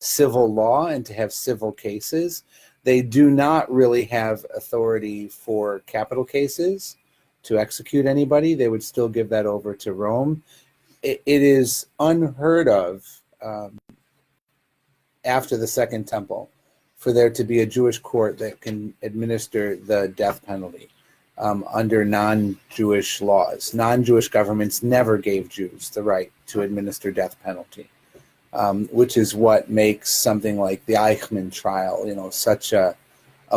civil law and to have civil cases. They do not really have authority for capital cases to execute anybody. They would still give that over to Rome. It is unheard of after the Second Temple for there to be a Jewish court that can administer the death penalty under non-Jewish laws. Non-Jewish governments never gave Jews the right to administer death penalty, which is what makes something like the Eichmann trial, such a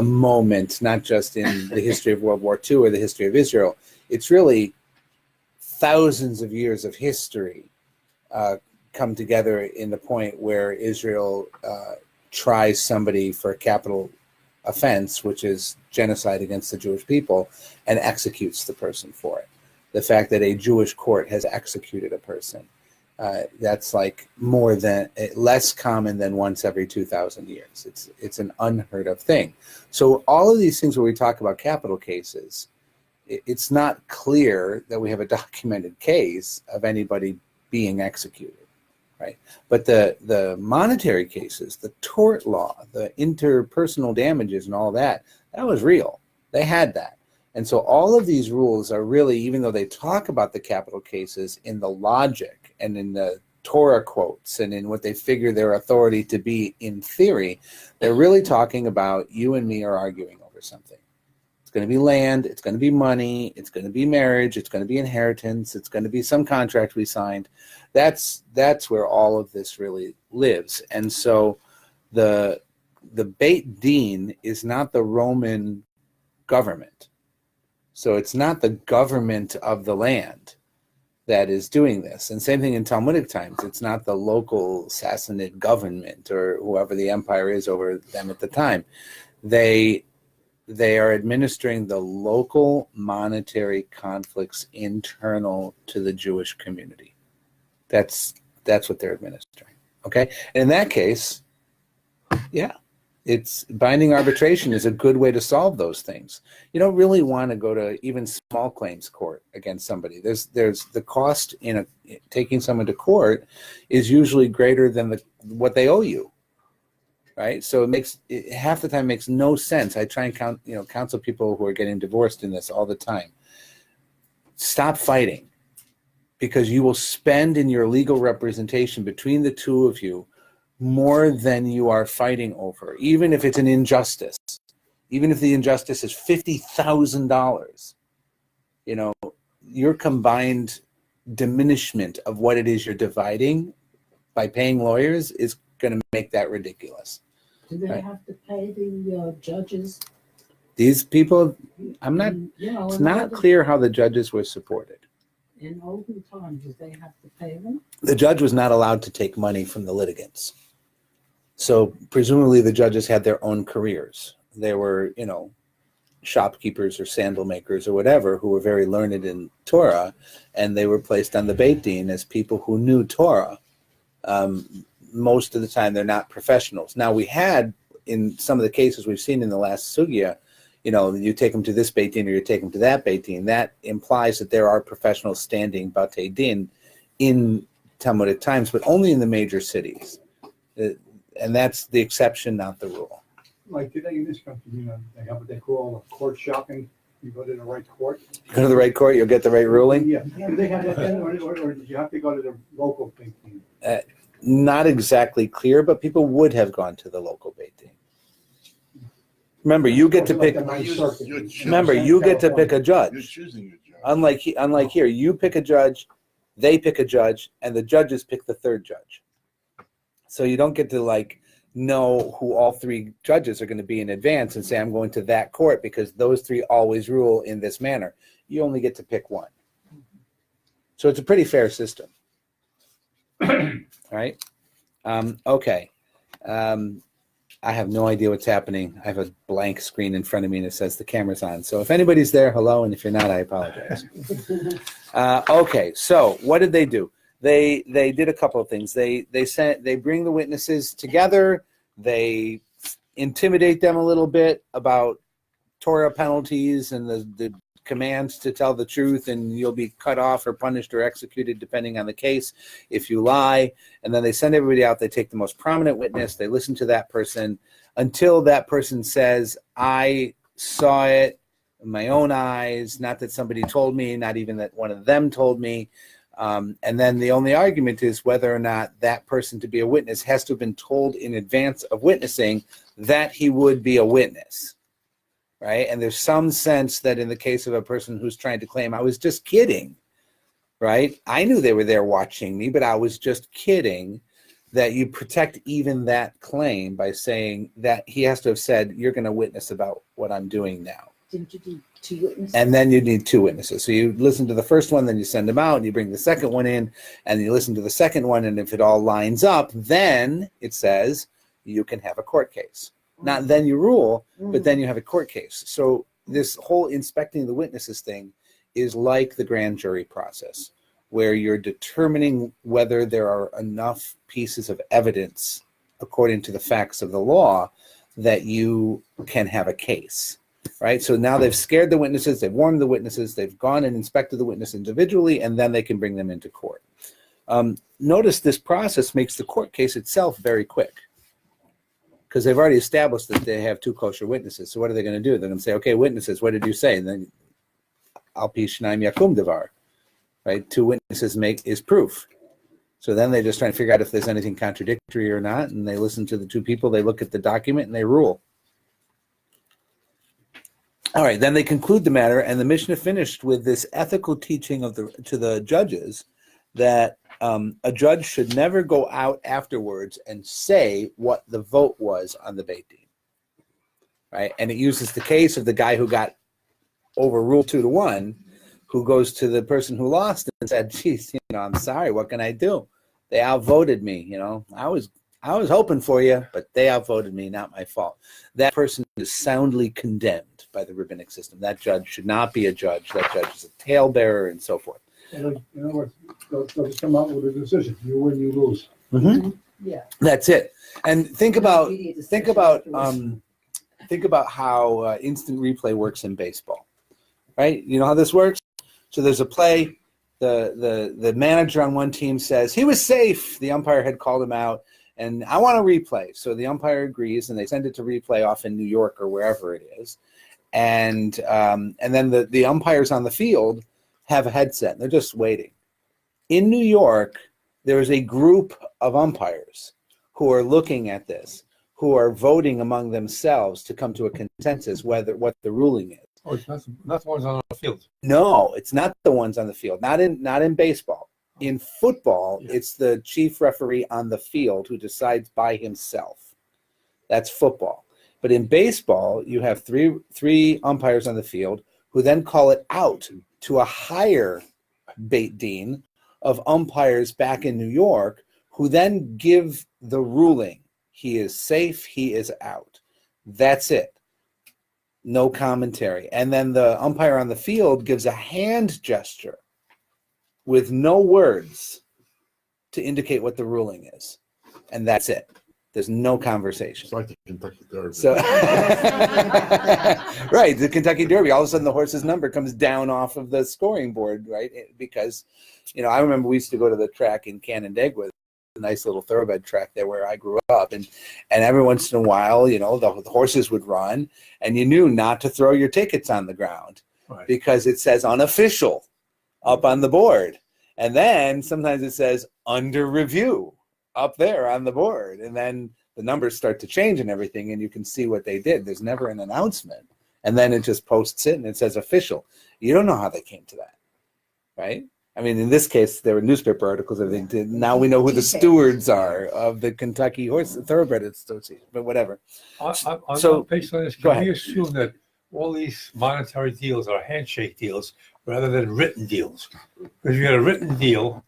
moment, not just in the history of World War II or the history of Israel. It's really thousands of years of history come together in the point where Israel tries somebody for a capital offense, which is genocide against the Jewish people, and executes the person for it. The fact that a Jewish court has executed a person, that's like less common than once every 2,000 years. It's an unheard of thing. So all of these things where we talk about capital cases, it's not clear that we have a documented case of anybody being executed, right? But the monetary cases, the tort law, the interpersonal damages and all that was real. They had that. And so all of these rules are really, even though they talk about the capital cases in the logic and in the Torah quotes and in what they figure their authority to be in theory, they're really talking about you and me are arguing over something. It's going to be land, it's going to be money, it's going to be marriage, it's going to be inheritance, it's going to be some contract we signed. That's where all of this really lives. And so the Beit Din is not the Roman government. So it's not the government of the land that is doing this. And same thing in Talmudic times. It's not the local Sassanid government or whoever the empire is over them at the time. They are administering the local monetary conflicts internal to the Jewish community. That's what they're administering. Okay? And in that case, yeah, it's binding arbitration is a good way to solve those things. You don't really want to go to even small claims court against somebody. There's the cost in taking someone to court is usually greater than what they owe you. Right, so half the time makes no sense. I try and counsel people who are getting divorced in this all the time. Stop fighting, because you will spend in your legal representation between the two of you more than you are fighting over, even if it's an injustice. Even if the injustice is $50,000, your combined diminishment of what it is you're dividing by paying lawyers is going to make that ridiculous. Do they have to pay the judges? These people, it's not clear how the judges were supported. In olden times, did they have to pay them? The judge was not allowed to take money from the litigants. So presumably the judges had their own careers. They were, shopkeepers or sandal makers or whatever who were very learned in Torah, and they were placed on the Beit Din as people who knew Torah. Most of the time, they're not professionals. Now, we had, in some of the cases we've seen in the last sugya, you take them to this Beit Din or you take them to that Beit Din. That implies that there are professionals standing Batei Din in Talmudic times, but only in the major cities. And that's the exception, not the rule. Like today in this country, they have what they call court shopping. You go to the right court. You go to the right court, you'll get the right ruling? Yeah. Do they have that then, or did you have to go to the local Beit Din? Not exactly clear, but people would have gone to the local Beit Din. Remember, you get to pick. Remember, you get to pick a judge. You're choosing a judge. Unlike here, you pick a judge, they pick a judge, and the judges pick the third judge. So you don't get to know who all three judges are going to be in advance and say, I'm going to that court because those three always rule in this manner. You only get to pick one. So it's a pretty fair system. Right? Okay. I have no idea what's happening. I have a blank screen in front of me and it says the camera's on. So if anybody's there, hello. And if you're not, I apologize. Okay. So what did they do? They did a couple of things. They bring the witnesses together. They intimidate them a little bit about Torah penalties and the commands to tell the truth, and you'll be cut off or punished or executed depending on the case if you lie. And then they send everybody out. They take the most prominent witness. They listen to that person until that person says, I saw it with my own eyes, not that somebody told me, not even that one of them told me. And then the only argument is whether or not that person to be a witness has to have been told in advance of witnessing that he would be a witness, right? And there's some sense that in the case of a person who's trying to claim, I was just kidding, right? I knew they were there watching me, but I was just kidding, that you protect even that claim by saying that he has to have said, you're going to witness about what I'm doing now. Didn't you do 2 witnesses? And then you need 2 witnesses. So you listen to the first one, then you send them out, and you bring the second one in, and you listen to the second one, and if it all lines up, then it says you can have a court case. Not then you rule, but then you have a court case. So this whole inspecting the witnesses thing is like the grand jury process, where you're determining whether there are enough pieces of evidence according to the facts of the law that you can have a case, right? So now they've scared the witnesses, they've warned the witnesses, they've gone and inspected the witness individually, and then they can bring them into court. Notice this process makes the court case itself very quick, because they've already established that they have 2 kosher witnesses. So what are they going to do? They're going to say, okay, witnesses, what did you say? And then al pi shnaim yakum devar. Right, 2 witnesses is proof. So then they just try to figure out if there's anything contradictory or not, and they listen to the 2 people, they look at the document, and they rule. All right, then they conclude the matter, and the Mishnah finished with this ethical teaching to the judges that a judge should never go out afterwards and say what the vote was on the Beit Din. Right, and it uses the case of the guy who got overruled 2-1, who goes to the person who lost and said, geez, I'm sorry, what can I do? They outvoted me, I was hoping for you, but they outvoted me, not my fault. That person is soundly condemned by the rabbinic system. That judge should not be a judge. That judge is a talebearer and so forth. In other words, they'll just come out with a decision. You win, you lose. Mm-hmm. Yeah. That's it. And think about how instant replay works in baseball, right? You know how this works? So there's a play, the manager on one team says, he was safe. The umpire had called him out, and I want a replay. So the umpire agrees, and they send it to replay off in New York or wherever it is. And then the umpires on the field have a headset. They're just waiting. In New York, there is a group of umpires who are looking at this, who are voting among themselves to come to a consensus what the ruling is. Oh, it's not the ones on the field. No, it's not the ones on the field. Not in baseball. In football, It's the chief referee on the field who decides by himself. That's football. But in baseball, you have three umpires on the field who then call it out to a higher Beit Din of umpires back in New York, who then give the ruling. He is safe, he is out. That's it. No commentary. And then the umpire on the field gives a hand gesture with no words to indicate what the ruling is. And that's it. There's no conversation. It's like the Kentucky Derby. So, right, the Kentucky Derby, all of a sudden the horse's number comes down off of the scoring board, right? Because, I remember we used to go to the track in Canandaigua, a nice little thoroughbred track there where I grew up, and every once in a while, the horses would run, and you knew not to throw your tickets on the ground, Right. because it says unofficial up on the board, and then sometimes it says under review up there on the board, and then the numbers start to change and everything, and you can see what they did. There's never an announcement, and then it just posts it and it says official. You don't know how they came to that, right? I mean, in this case, there were newspaper articles. Everything did. Now we know who the stewards are of the Kentucky Horse Thoroughbred Association, but whatever. So, based on this, go can we ahead. assume that all these monetary deals are handshake deals rather than written deals? Because if you had a written deal,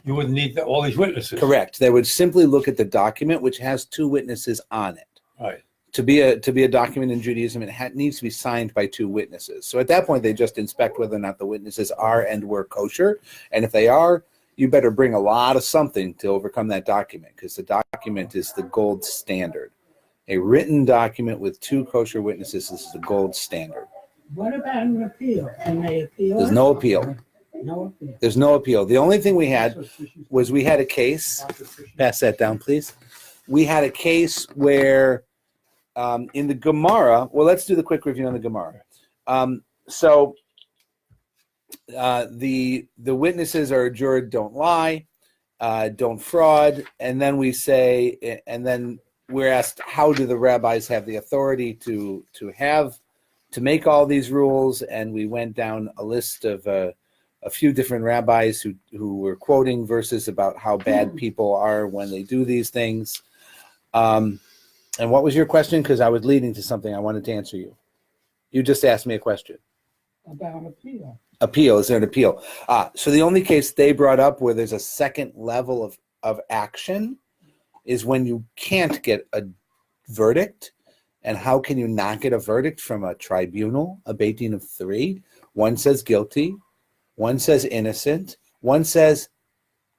you wouldn't need all these witnesses. Correct. They would simply look at the document, which has 2 witnesses on it. Right. To be a document in Judaism, it needs to be signed by 2 witnesses. So at that point, they just inspect whether or not the witnesses are and were kosher. And if they are, you better bring a lot of something to overcome that document, because the document is the gold standard. A written document with 2 kosher witnesses is the gold standard. What about an appeal? Can they appeal? There's it? no appeal. No appeal. There's no appeal. The only thing we had was we had a case. Pass that down, please. We had a case where in the Gemara, well, let's do the quick review on the Gemara. So the witnesses are adjured, don't lie, don't fraud, and then we say, and then we're asked, how do the rabbis have the authority to make all these rules? And we went down a list of a few different rabbis who were quoting verses about how bad people are when they do these things. And what was your question? Because I was leading to something I wanted to answer you. You just asked me a question. About appeal. Appeal. Is there an appeal? So the only case they brought up where there's a second level of action is when you can't get a verdict. And how can you not get a verdict from a tribunal, a Beit Din of 3? One says guilty, one says innocent, one says,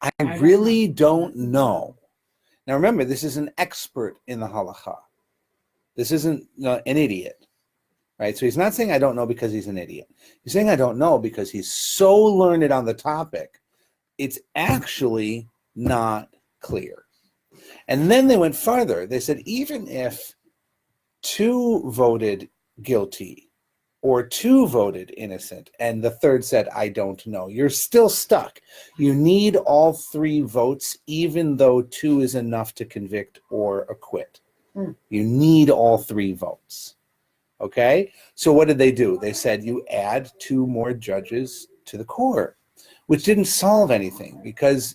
I really don't know. Now remember, this is an expert in the halacha. This isn't an idiot, right? So he's not saying I don't know because he's an idiot. He's saying I don't know because he's so learned on the topic, it's actually not clear. And then they went farther. They said, even if 2 voted guilty or 2 voted innocent and the third said, I don't know, you're still stuck. You need all 3 votes, even though 2 is enough to convict or acquit. You need all 3 votes. Okay? So what did they do? They said you add 2 more judges to the court, which didn't solve anything, because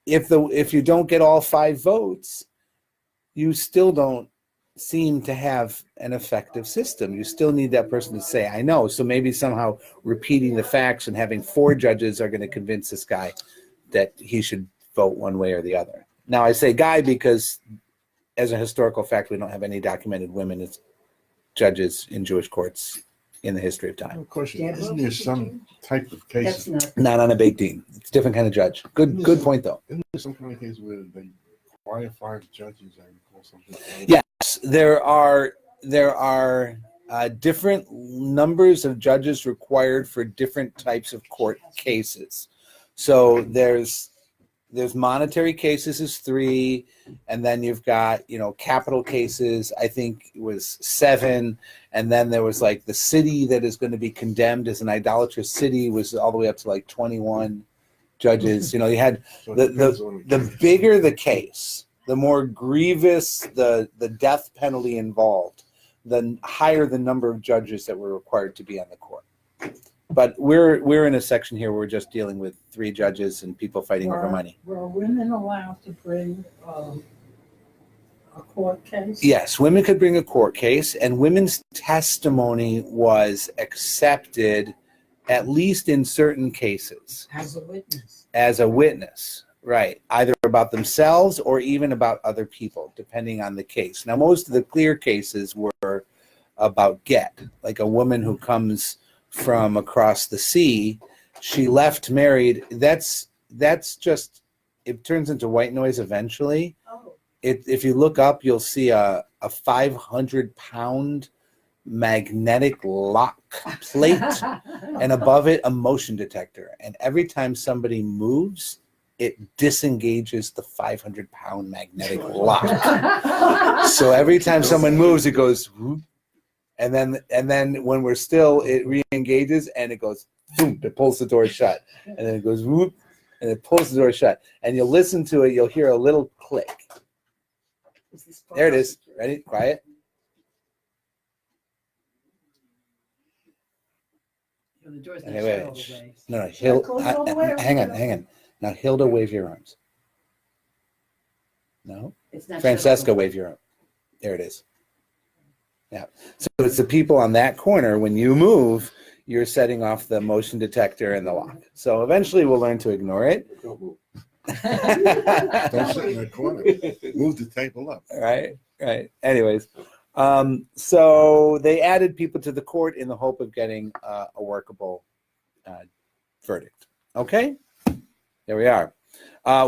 if you don't get all 5 votes, you still don't seem to have an effective system. You still need that person to say, I know. So maybe somehow repeating the facts and having 4 judges are going to convince this guy that he should vote one way or the other. Now I say guy because as a historical fact, we don't have any documented women as judges in Jewish courts in the history of time. Of course, isn't there some type of case? That's Not on a Beit Din. It's a different kind of judge. Good point though. Isn't there some kind of case where they require 5 judges and call something? Yes, there are different numbers of judges required for different types of court cases. So there's monetary cases is 3, and then you've got capital cases. I think it was 7, and then there was like the city that is going to be condemned as an idolatrous city was all the way up to like 21 judges. You had the bigger the case, the more grievous the death penalty involved, the higher the number of judges that were required to be on the court. But we're in a section here where we're just dealing with 3 judges and people fighting over money. Were women allowed to bring a court case? Yes, women could bring a court case, and women's testimony was accepted, at least in certain cases. As a witness. As a witness, right. Either about themselves or even about other people, depending on the case. Now, most of the clear cases were about get, like a woman who comes from across the sea, she left married. That's just, it turns into white noise eventually. Oh. If you look up, you'll see a 500-pound magnetic lock plate, and above it a motion detector. And every time somebody moves, it disengages the 500-pound magnetic lock. So every time someone moves, it goes whoop. And then when we're still, it re-engages and it goes boom, it pulls the door shut. And then it goes whoop, and it pulls the door shut. And you'll listen to it, you'll hear a little click. There it is. Ready? Quiet. The door's not Okay, shut all wait. the way. No, hang on. Now, Hilda, wave your arms. No? It's not Francesca, shut all wave your arm. There it is. Yeah. So it's the people on that corner. When you move, you're setting off the motion detector and the lock. So eventually we'll learn to ignore it. Don't sit in that corner. Move the table up. Right. Anyways, so they added people to the court in the hope of getting a workable verdict. Okay? There we are.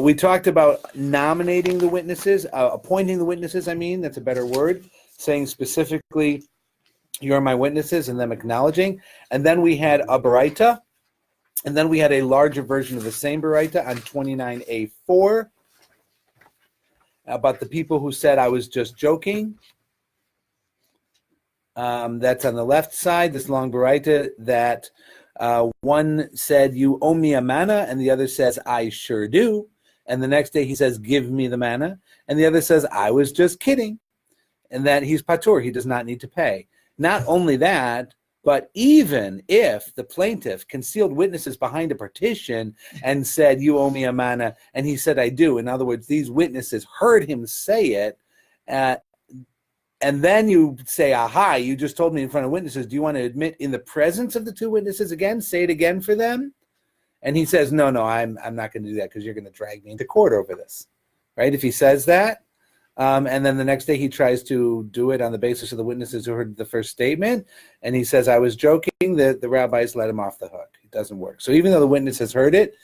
We talked about nominating the witnesses, appointing the witnesses, that's a better word, saying specifically You are my witnesses, and them acknowledging. And then we had a baraita, and then we had a larger version of the same baraita on 29a4 about the people who said I was just joking. That's on the left side, this long baraita that one said, you owe me a manna, and the other says, I sure do. And the next day he says, give me the manna. And the other says, I was just kidding. And that he's patur, he does not need to pay. Not only that, but even if the plaintiff concealed witnesses behind a partition and said, you owe me a manna, and he said, I do. In other words, these witnesses heard him say it, and then you say, aha, you just told me in front of witnesses, do you want to admit in the presence of the two witnesses again? Say it again for them? And he says, no, I'm not going to do that because you're going to drag me into court over this, right? If he says that, and then the next day he tries to do it on the basis of the witnesses who heard the first statement, and he says, I was joking, the rabbis let him off the hook. It doesn't work. So even though the witness has heard it,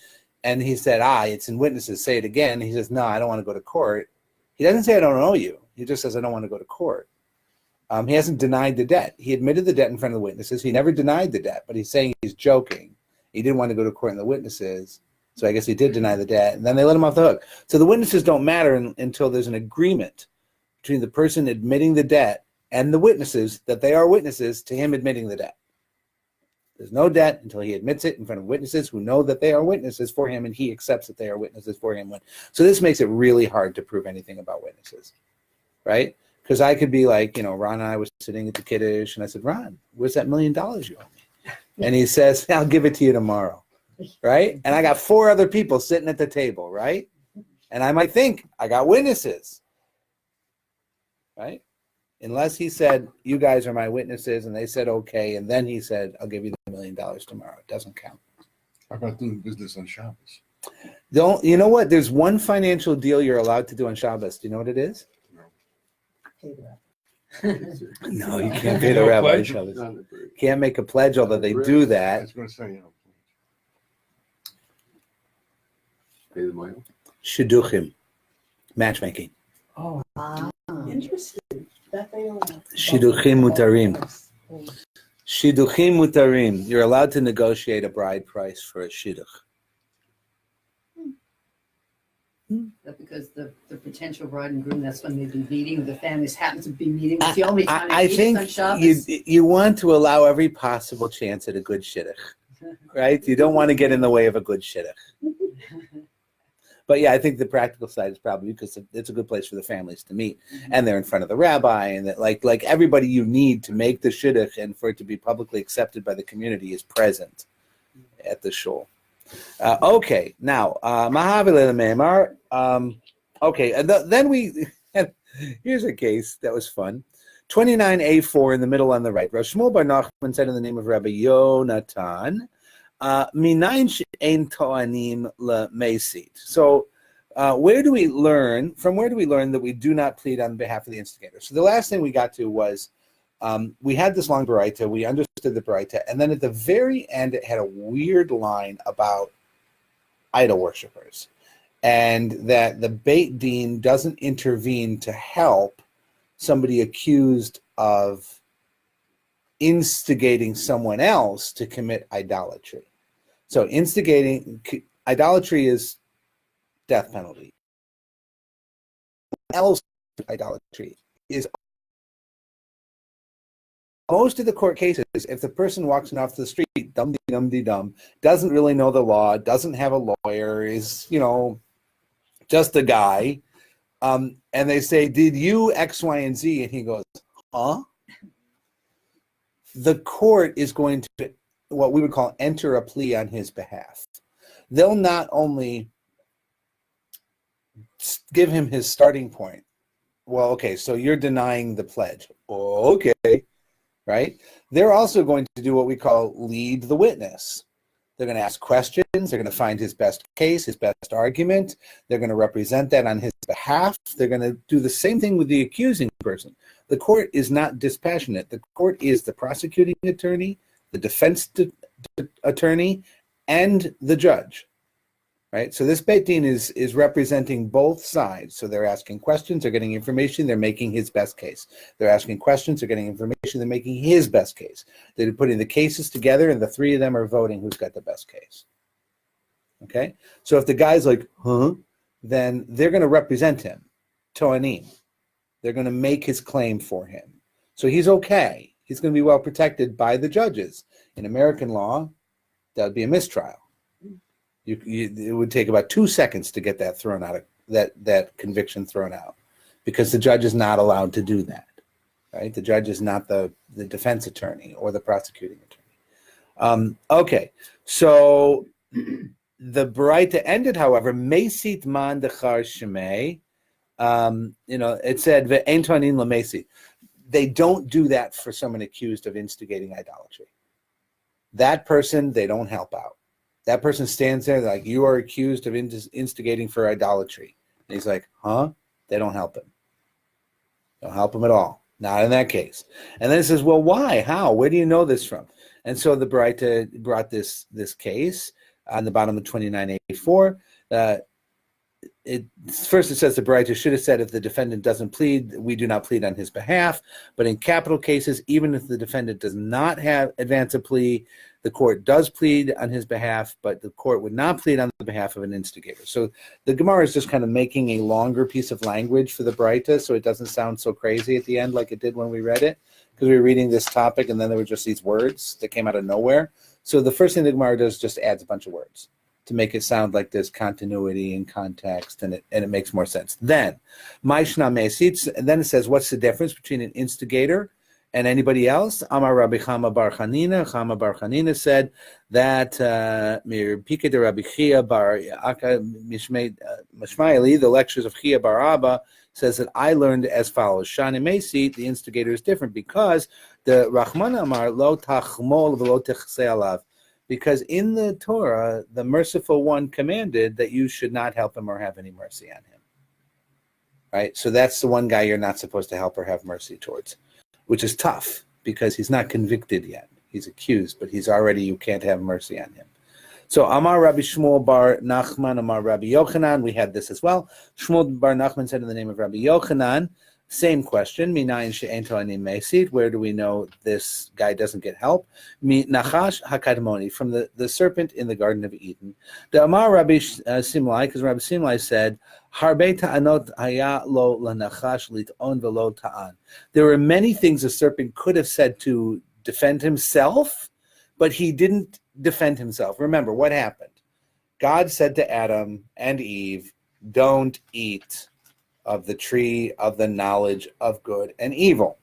and he said, it's in witnesses, say it again, he says, no, I don't want to go to court. He doesn't say, I don't owe you. He just says, I don't want to go to court. He hasn't denied the debt. He admitted the debt in front of the witnesses. He never denied the debt, but he's saying he's joking. He didn't want to go to court in the witnesses, so I guess he did deny the debt, and then they let him off the hook. So the witnesses don't matter until there's an agreement between the person admitting the debt and the witnesses that they are witnesses to him admitting the debt. There's no debt until he admits it in front of witnesses who know that they are witnesses for him, and he accepts that they are witnesses for him. So this makes it really hard to prove anything about witnesses, right? Because I could be like, Ron and I was sitting at the Kiddush, and I said, Ron, where's that $1 million you owe me? And he says, I'll give it to you tomorrow, right? And I got 4 other people sitting at the table, right? And I might think, I got witnesses, right? Unless he said, you guys are my witnesses, and they said, okay, and then he said, I'll give you the $1 million tomorrow. It doesn't count. How about doing business on Shabbos? You know what? There's one financial deal you're allowed to do on Shabbos. Do you know what it is? No, you can't pay the No rabbi on pledge? Shabbos. Can't make a pledge, although they do I that. was going to say, Pay the money. Shidduchim, matchmaking. Oh, interesting. That they all Shidduchim mutarim. Shidduchim mutarim. You're allowed to negotiate a bride price for a shidduch. That because the potential bride and groom, that's when they'd be meeting, the families happen to be meeting. It's the only time I they meet think on Shabbos. you want to allow every possible chance at a good shidduch, right? You don't want to get in the way of a good shidduch. But yeah, I think the practical side is probably because it's a good place for the families to meet, and they're in front of the rabbi, and that like everybody you need to make the shidduch and for it to be publicly accepted by the community is present at the shul. Okay, now Mahavile Meimar. Okay, and then we here's a case that was fun. 29a4 in the middle on the right. Rav Shmuel Bar Nachman said in the name of Rabbi Yonatan, Minayin she'ein to'anim le'meisit. So where do we learn that we do not plead on behalf of the instigator? So the last thing we got to was we had this long baraita, we understood the baraita, and then at the very end it had a weird line about idol worshipers, and that the Beit Din doesn't intervene to help somebody accused of instigating someone else to commit idolatry. So idolatry is death penalty. Else idolatry is most of the court cases, if the person walks off the street, dum-de-dum-de-dum, doesn't really know the law, doesn't have a lawyer, is, just a guy, and they say, did you X, Y, and Z? And he goes, huh? The court is going to, what we would call, enter a plea on his behalf. They'll not only give him his starting point. Well, okay, so you're denying the pledge. Okay. Right? They're also going to do what we call lead the witness. They're going to ask questions. They're going to find his best case, his best argument. They're going to represent that on his behalf. They're going to do the same thing with the accusing person. The court is not dispassionate. The court is the prosecuting attorney, the defense attorney, and the judge. right? So this Beit Din is representing both sides. So they're asking questions, they're getting information, they're making his best case. They're asking questions, they're getting information, they're making his best case. They're putting the cases together, and the three of them are voting who's got the best case. Okay? So if the guy's like, huh? Then they're going to represent him, Toanim. They're going to make his claim for him. So he's okay. He's going to be well protected by the judges. In American law, that would be a mistrial. It would take about 2 seconds to get that thrown out, that conviction thrown out, because the judge is not allowed to do that, right? The judge is not the defense attorney or the prosecuting attorney. Okay, so the Baraita ended, however, Mesit man dechar shemei. It said ve'en toanin lamesi. They don't do that for someone accused of instigating idolatry. That person, they don't help out. That person stands there like, you are accused of instigating for idolatry. And he's like, huh? They don't help him. Don't help him at all. Not in that case. And then it says, well, why? How? Where do you know this from? And so the Baraita brought this case on the bottom of 2984. First it says the Baraita should have said, if the defendant doesn't plead, we do not plead on his behalf. But in capital cases, even if the defendant does not advance a plea, the court does plead on his behalf, but the court would not plead on the behalf of an instigator. So the Gemara is just kind of making a longer piece of language for the Baraita, so it doesn't sound so crazy at the end like it did when we read it, because we were reading this topic and then there were just these words that came out of nowhere. So the first thing the Gemara does is just adds a bunch of words to make it sound like there's continuity and context, and it makes more sense. Then, Maishna Mesit, and then it says, what's the difference between an instigator and anybody else? Amar Rabbi Chama bar Chanina. Chama bar Chanina said that Mir Pika de Rabbi Chia bar Aka Mishmaeli, the lectures of Chia bar Abba, says that I learned as follows: Shani Mesit, the instigator is different because the Rahman Amar lo tachmol v'lo techsei alav. Because in the Torah, the merciful one commanded that you should not help him or have any mercy on him. Right? So that's the one guy you're not supposed to help or have mercy towards, which is tough because he's not convicted yet. He's accused, but you can't have mercy on him. So Amar Rabbi Shmuel bar Nachman, Amar Rabbi Yochanan, we had this as well. Shmuel bar Nachman said in the name of Rabbi Yochanan, same question. Minayin she'en toanim mesit. Where do we know this guy doesn't get help? Nachash hakadmoni, from the serpent in the Garden of Eden. The Amar Rabbi Simlai, because Rabbi Simlai said, Harbe ta'anot haya lo lanachash lit'on velo ta'an. There were many things a serpent could have said to defend himself, but he didn't defend himself. Remember what happened. God said to Adam and Eve, don't eat of the tree of the knowledge of good and evil.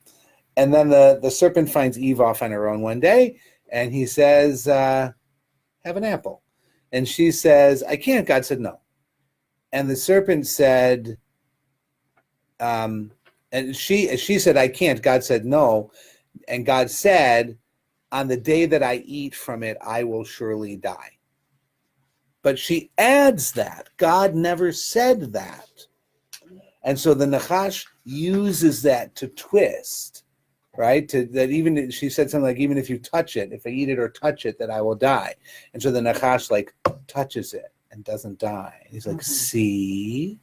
And then the serpent finds Eve off on her own one day, and he says, have an apple. And she says, I can't. God said no. And the serpent said, and she said, I can't. God said no. And God said, on the day that I eat from it, I will surely die. But she adds that. God never said that. And so the Nachash uses that to twist, right? That even she said something like, even if you touch it, if I eat it or touch it, that I will die. And so the Nachash like touches it and doesn't die. And he's like, see?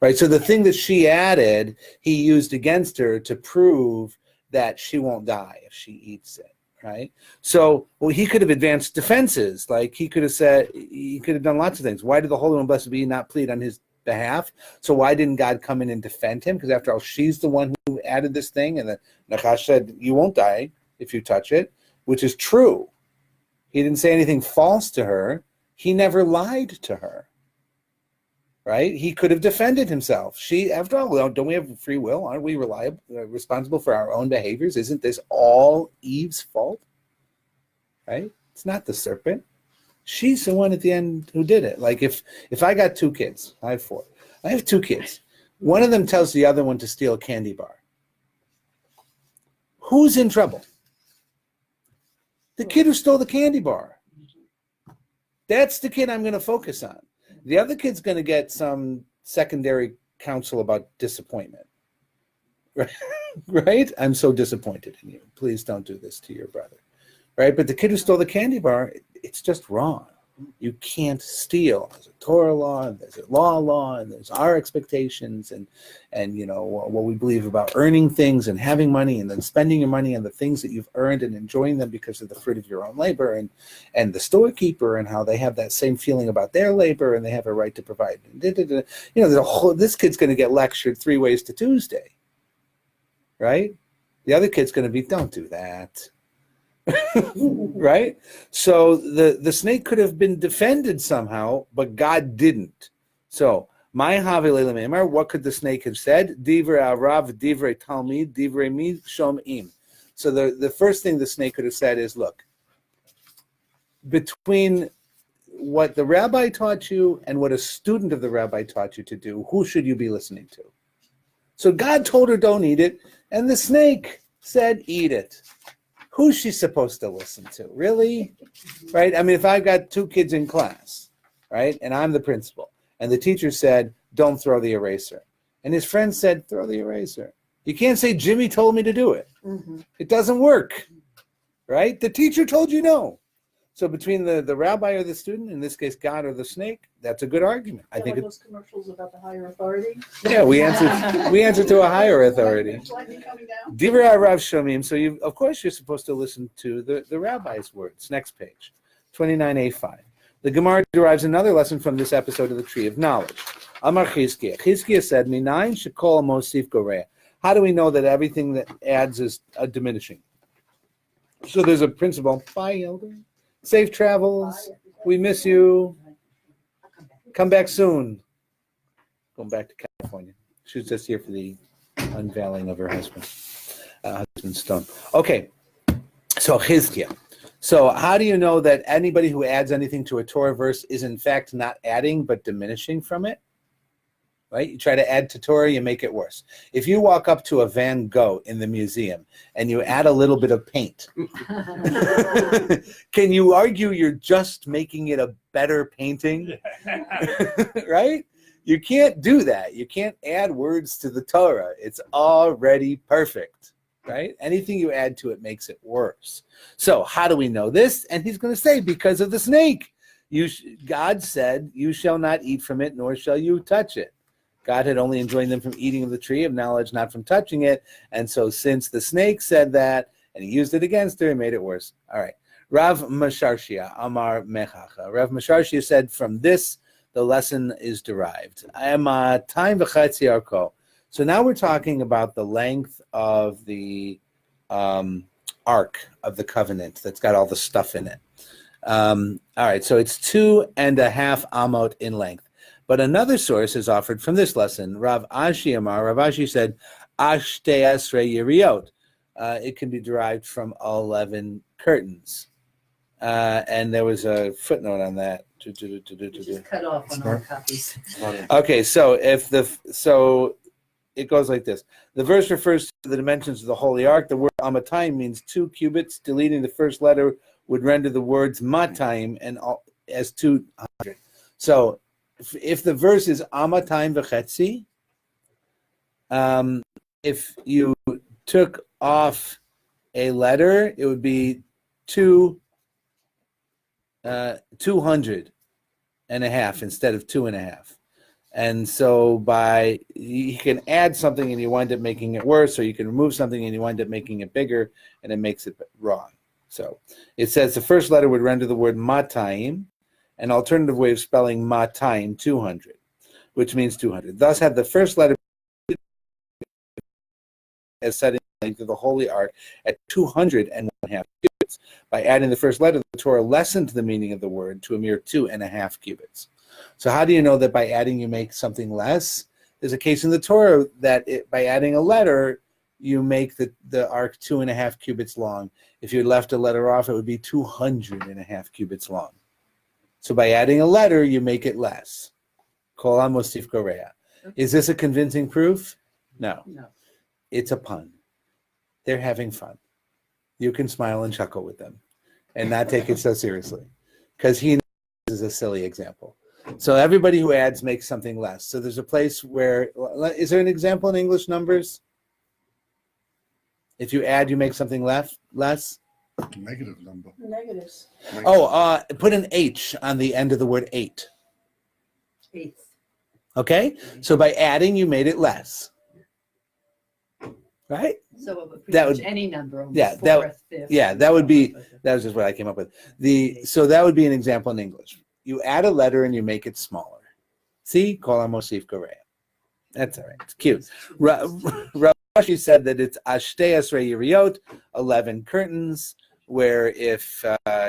Right? So the thing that she added, he used against her to prove that she won't die if she eats it. Right? So, he could have advanced defenses. Like he could have done lots of things. Why did the Holy One, blessed be, not plead on his behalf? So why didn't God come in and defend him? Because after all, she's the one who added this thing, and the Nachash said, you won't die if you touch it, which is true. He didn't say anything false to her. He never lied to her. Right? He could have defended himself. After all, don't we have free will? Aren't we responsible for our own behaviors? Isn't this all Eve's fault? Right? It's not the serpent. She's the one at the end who did it. Like if I got 2 kids, I have 4. I have 2 kids. One of them tells the other one to steal a candy bar. Who's in trouble? The kid who stole the candy bar. That's the kid I'm going to focus on. The other kid's going to get some secondary counsel about disappointment. Right? I'm so disappointed in you. Please don't do this to your brother. Right? But the kid who stole the candy bar, it's just wrong. You can't steal. There's a Torah law, and there's a law, and there's our expectations, and what we believe about earning things and having money, and then spending your money on the things that you've earned and enjoying them because of the fruit of your own labor, and the storekeeper and how they have that same feeling about their labor and they have a right to provide. This kid's going to get lectured 3 ways to Tuesday, right? The other kid's going to be, don't do that. Right? So the snake could have been defended somehow, but God didn't. So, what could the snake have said? Divrei Arav, Divrei Talmud, Divrei Mi Shom'im. So the first thing the snake could have said is, look, between what the rabbi taught you and what a student of the rabbi taught you to do, who should you be listening to? So God told her, don't eat it, and the snake said, eat it. Who's she supposed to listen to? Really? Right? I mean, if I've got 2 kids in class, right, and I'm the principal, and the teacher said, don't throw the eraser, and his friend said, throw the eraser. You can't say, Jimmy told me to do it. It doesn't work, right? The teacher told you no. So between the rabbi or the student, in this case, God or the snake, that's a good argument. I think those commercials about the higher authority. Yeah, we answer to a higher authority. Lightning coming down. Divrei Rav Shomim. So of course you're supposed to listen to the rabbi's words. Next page, 29a5. The Gemara derives another lesson from this episode of the Tree of Knowledge. Amar Chizkiah. Chizkiah said, Minayin shekol mosif goreah. How do we know that everything that adds is diminishing? So there's a principle. Bye, elder. Safe travels. We miss you. Come back soon. Going back to California. She was just here for the unveiling of her husband's stone. Okay, so Chizkiah. So how do you know that anybody who adds anything to a Torah verse is in fact not adding but diminishing from it? Right? You try to add to Torah, you make it worse. If you walk up to a Van Gogh in the museum and you add a little bit of paint, can you argue you're just making it a better painting? Right? You can't do that. You can't add words to the Torah. It's already perfect. Right? Anything you add to it makes it worse. So how do we know this? And he's going to say, because of the snake. God said, you shall not eat from it, nor shall you touch it. God had only enjoined them from eating of the tree of knowledge, not from touching it. And so since the snake said that, and he used it against her, he made it worse. All right. Rav Masharshia, Amar Mechacha. Rav Masharshia said, from this, the lesson is derived. Time v'chatzi arko. So now we're talking about the length of the Ark of the Covenant that's got all the stuff in it. All right, so it's 2.5 amot in length. But another source is offered from this lesson. Rav Ashi Amar, Rav Ashi said, Ashte Esrei Yeriot. It can be derived from 11 curtains. And there was a footnote on that. Just cut off on our copies. Okay, so it goes like this. The verse refers to the dimensions of the Holy Ark. The word amatayim means 2 cubits. Deleting the first letter would render the words matayim as 200. So if the verse is amatayim v'chetzi, if you took off a letter, it would be 200 and a half instead of 2.5. And so you can add something and you wind up making it worse, or you can remove something and you wind up making it bigger, and it makes it wrong. So it says the first letter would render the word matayim, an alternative way of spelling matayim, 200, which means 200. Thus had the first letter as setting the length of the Holy Ark at 201.5 cubits. By adding the first letter, the Torah lessened the meaning of the word to a mere 2.5 cubits. So how do you know that by adding you make something less? There's a case in the Torah that by adding a letter, you make the ark 2.5 cubits long. If you left a letter off, it would be 200.5 cubits long. So by adding a letter, you make it less. Kol ha-mosif goreah. Is this a convincing proof? No. It's a pun. They're having fun. You can smile and chuckle with them and not take it so seriously, because he knows this is a silly example. So everybody who adds makes something less. So there's a place where, is there an example in English numbers? If you add, you make something less? Negative number. Negatives. Oh, put an H on the end of the word 8. Eighth. Okay? So by adding, you made it less. Right? So it would pretty That much would- any number. yeah, Fourth, that- fifth. yeah, that would be- That was just what I came up with. So that would be an example in English. You add a letter and you make it smaller. See? Kol HaMosif Goreya. That's all right. It's cute. Rashi said that it's Ashtei Asrei Yeriot, 11 curtains, where if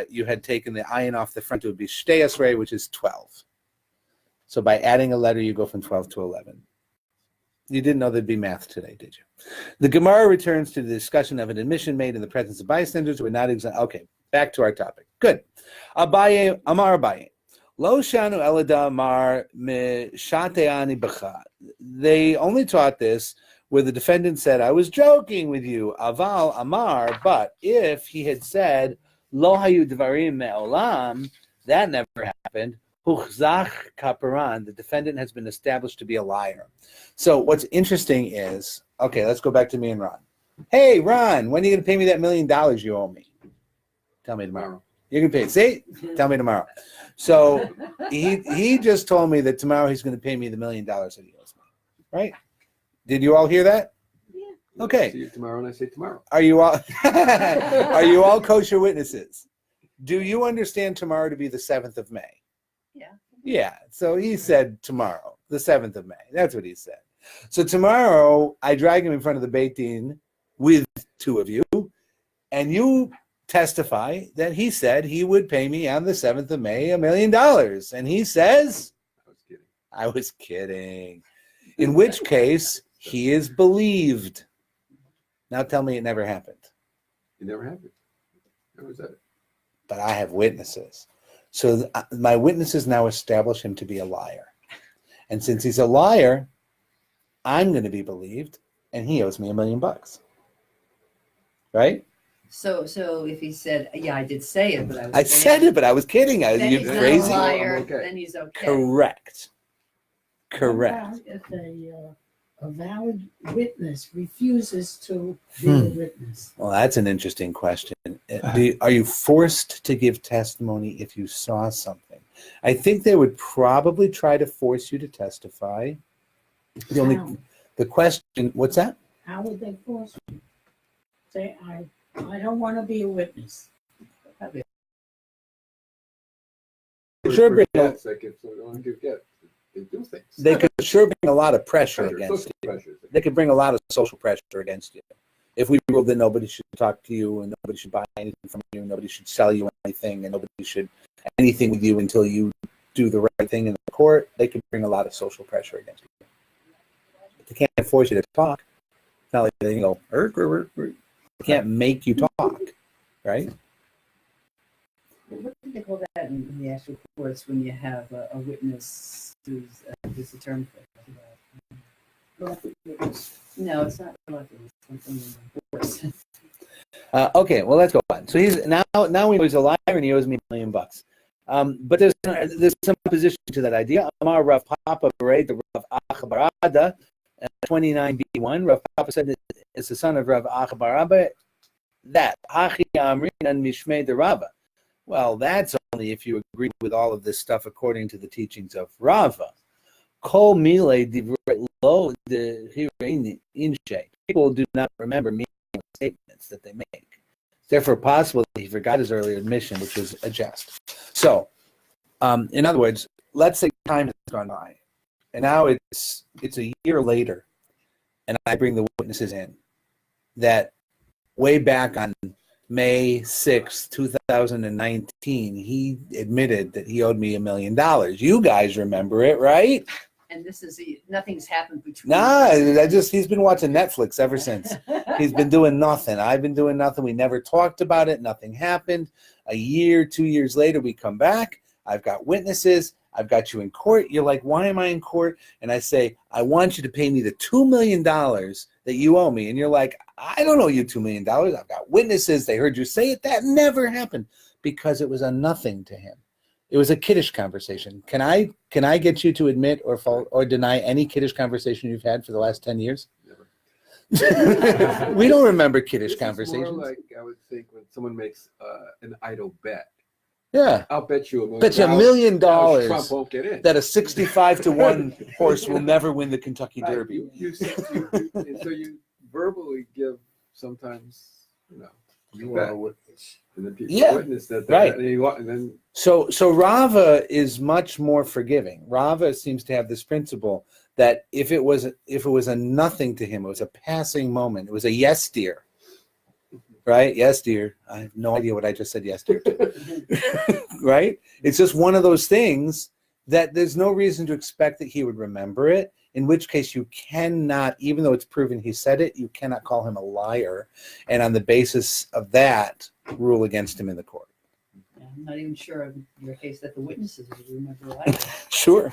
you had taken the ayin off the front, it would be Shtei Asrei, which is 12. So by adding a letter, you go from 12 to 11. You didn't know there'd be math today, did you? The Gemara returns to the discussion of an admission made in the presence of bystanders who were not exempt. Okay, back to our topic. Good. Abaye, Amar Abaye. Lo shanu elada amar mishateani b'cha. They only taught this where the defendant said, I was joking with you, aval amar, but if he had said, lo hayu dvarim me'olam, that never happened, huchzach kaparan, the defendant has been established to be a liar. So what's interesting is, okay, let's go back to me and Ron. Hey, Ron, when are you going to pay me that $1 million you owe me? Tell me tomorrow. You can pay. See? Tell me tomorrow. So he just told me that tomorrow he's going to pay me the $1 million that he owes me. Right? Did you all hear that? Yeah. Okay. See you tomorrow, and I say tomorrow. Are you all kosher witnesses? Do you understand tomorrow to be the 7th of May? Yeah. Yeah. So he said tomorrow, the 7th of May. That's what he said. So tomorrow I drag him in front of the Beit Din with 2 of you, and you testify that he said he would pay me on the 7th of May $1 million. And he says, I was kidding. I was kidding. In which case, he is believed. Now tell me it never happened. It never happened. How was that? But I have witnesses. So my witnesses now establish him to be a liar. And since he's a liar, I'm going to be believed, and he owes me $1 million. Right? So if he said, yeah, I did say it, but I was I said it, but I was kidding. then You he's not crazy? a liar, I'm okay. then he's okay. Correct. What about if a valid witness refuses to be a witness? Well, that's an interesting question. Are you forced to give testimony if you saw something? I think they would probably try to force you to testify. How? The question, what's that? How would they force you? Say, I don't want to be a witness. Sure, bring Gets, like if someone give get, they do things. They could sure bring a lot of pressure Pressure, against social you. pressures. They could bring a lot of social pressure against you. If we ruled that nobody should talk to you and nobody should buy anything from you, nobody should sell you anything, and nobody should anything with you until you do the right thing in the court, they could bring a lot of social pressure against you. But they can't force you to talk. It's not like they can go, they can't make you talk, right? What do they call that in the actual courts when you have a witness who's a term for it? No, it's not reluctant. It's something worse. Okay, well, let's go on. So he's now we know he's a liar and he owes me $1 million. But there's some opposition to that idea. Amar Rav Papa Berei, the Rav Achabarada, 29b1. Rav Papa said that it's the son of Rav Achabarada. That Hachi Amrin and Mishmei de Rava. Well, that's only if you agree with all of this stuff according to the teachings of Rava. Kol mile divrei lo de inche. People do not remember meaningless statements that they make. Therefore, possible that he forgot his earlier admission, which was a jest. So, in other words, let's say time has gone by, and now it's a year later, and I bring the witnesses in that way back on May 6, 2019, he admitted that he owed me $1 million. You guys remember it, right? And this is nothing's happened between. Nah, he's been watching Netflix ever since. He's been doing nothing. I've been doing nothing. We never talked about it. Nothing happened. A year, 2 years later, we come back. I've got witnesses. I've got you in court. You're like, why am I in court? And I say, I want you to pay me the $2 million that you owe me. And you're like, I don't owe you $2 million. I've got witnesses. They heard you say it. That never happened because it was a nothing to him. It was a kiddush conversation. Can I get you to admit or deny any kiddush conversation you've had for the last 10 years? Never. We don't remember kiddish This is more conversations. like I would think when someone makes an idle bet. Yeah. I'll bet you $1 million. Bet you $1 million Trump won't get in. that a 65-1 horse will never win the Kentucky Right, Derby. and so you verbally give sometimes, You are a witness. and then people Yeah, witness that. right. And then So Rava is much more forgiving. Rava seems to have this principle that if it was a nothing to him, it was a passing moment. It was a yes, dear. Right? Yes, dear. I have no idea what I just said yes, dear. Right? It's just one of those things that there's no reason to expect that he would remember it, in which case you cannot, even though it's proven he said it, you cannot call him a liar, and on the basis of that, rule against him in the court. I'm not even sure of your case that the witnesses would remember that. Sure.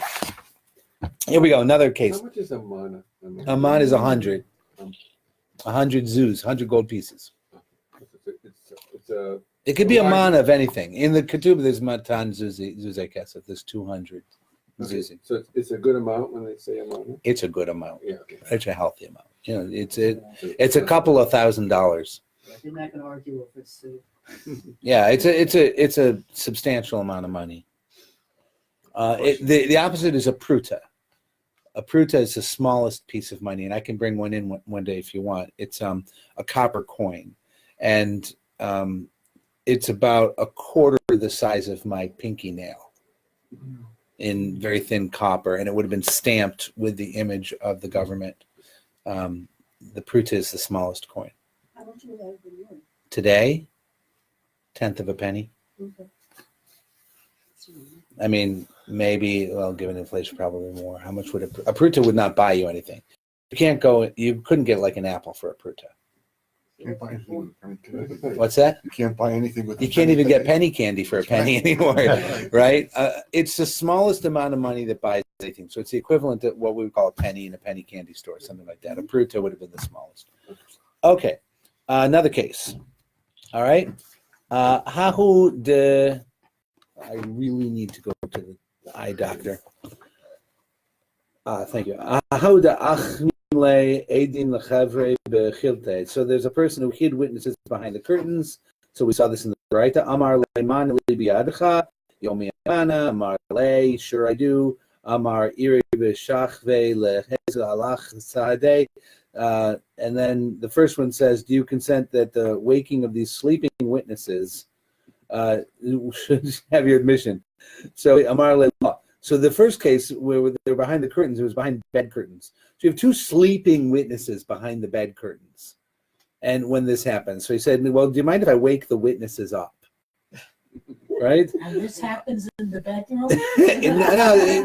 Here we go. Another case. how much is a mana? Aman is 100. 100 zoos, 100 gold pieces. It's a It could be a man of anything. In the Ketub, there's Matan Zuzay Kesef. There's 200 Zuzi. so it's a good amount when they say a mana. It's a good amount. Yeah. Okay. It's a healthy amount. It's a couple of $1,000s. They're not going to argue if it's Yeah, it's a substantial amount of money. The opposite is a pruta. A pruta is the smallest piece of money, and I can bring one in one day if you want. It's a copper coin, and it's about a quarter the size of my pinky nail in very thin copper, and it would have been stamped with the image of the government. The pruta is the smallest coin. How much would that have been worth? Today, 1/10 of a penny. Okay. I mean, maybe, well, given inflation, probably more. How much would a pruta would not buy you anything? You couldn't get like an apple for a pruta. You can't buy anything with a penny today. What's that? You can't buy anything with. You a can't penny even get today. penny candy for a penny anymore, right? It's the smallest amount of money that buys anything. So it's the equivalent to what we would call a penny in a penny candy store, something like that. A pruta would have been the smallest. Okay, another case. All right. Hahu de. I really need to go to the eye doctor. Thank you. Hahu de achmile edin lechevre bechilte. So there's a person who hid witnesses behind the curtains. So we saw this in the Baraita. Amar leiman li biadcha yomi amana. Amar le. Sure I do. Amar iri b'shachve lehez alach sadeh. And then the first one says, do you consent that the waking of these sleeping witnesses should have your admission? So Amar le. So the first case where they're behind the curtains, it was behind bed curtains. So you have two sleeping witnesses behind the bed curtains. And when this happens, so he said, well, do you mind if I wake the witnesses up? Right? And this happens in the bedroom?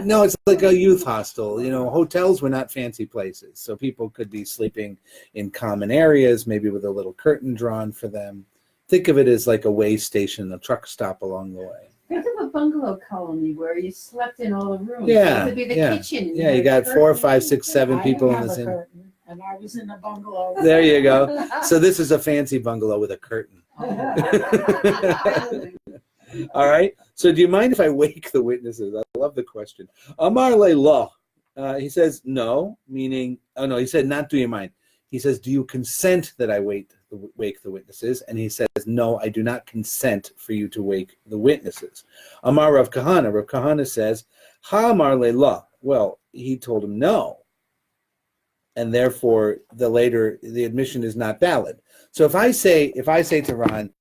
No, it's like a youth hostel. Hotels were not fancy places. So people could be sleeping in common areas, maybe with a little curtain drawn for them. Think of it as like a way station, a truck stop along the way. Think of a bungalow colony where you slept in all the rooms. Yeah, It could be the yeah. kitchen. Yeah, you got 4, 5, 6, 7 people in the the same. curtain, and I was in a bungalow. There you go. So this is a fancy bungalow with a curtain. All right. So do you mind if I wake the witnesses? I love the question. Amar le law. He says no, meaning, oh no, he said not do you mind. He says, do you consent that I wake the witnesses? And he says, no, I do not consent for you to wake the witnesses. Amar Rav Kahana. Rav Kahana says, ha amar le law. Well, he told him no. And therefore, the admission is not valid. So if I say to Ron,